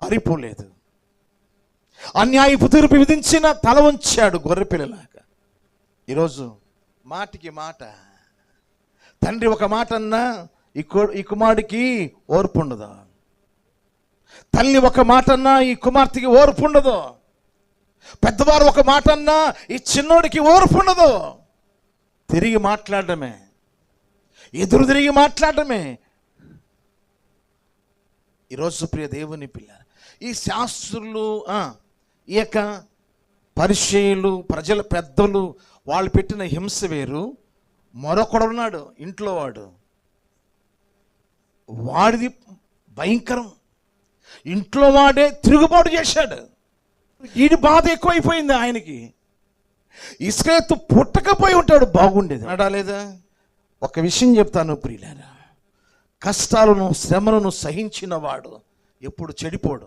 పారిపోలేదు. అన్యాయపు తీర్పు విధించిన తల వంచాడు గొర్రెపిల్లలాగా. ఈరోజు మాటికి మాట, తండ్రి ఒక మాట అన్నా ఈ కుమారుడికి ఓర్పు ఉండదు, తల్లి ఒక మాట అన్నా ఈ కుమార్తెకి ఓర్పు ఉండదు, పెద్దవారు ఒక మాట అన్నా ఈ చిన్నోడికి ఓర్పు ఉండదు. తిరిగి మాట్లాడటమే, ఎదురు తిరిగి మాట్లాడటమే. ఈరోజు ప్రియ దేవుని పిల్ల, ఈ శాస్త్రులు, ఈ యొక్క పరిచయులు, ప్రజల పెద్దలు వాళ్ళు పెట్టిన హింస వేరు. మరొకడు ఉన్నాడు ఇంట్లో, వాడిది భయంకరం. ఇంట్లో వాడే తిరుగుబాటు చేశాడు. వీడి బాధ ఎక్కువైపోయింది ఆయనకి. ఇస్రాయేలు పుట్టకపోయి ఉంటాడు బాగుండేది అనడాలేదా? ఒక విషయం చెప్తాను ప్రియులారా, కష్టాలను శ్రమలను సహించిన వాడు ఎప్పుడు చెడిపోడు.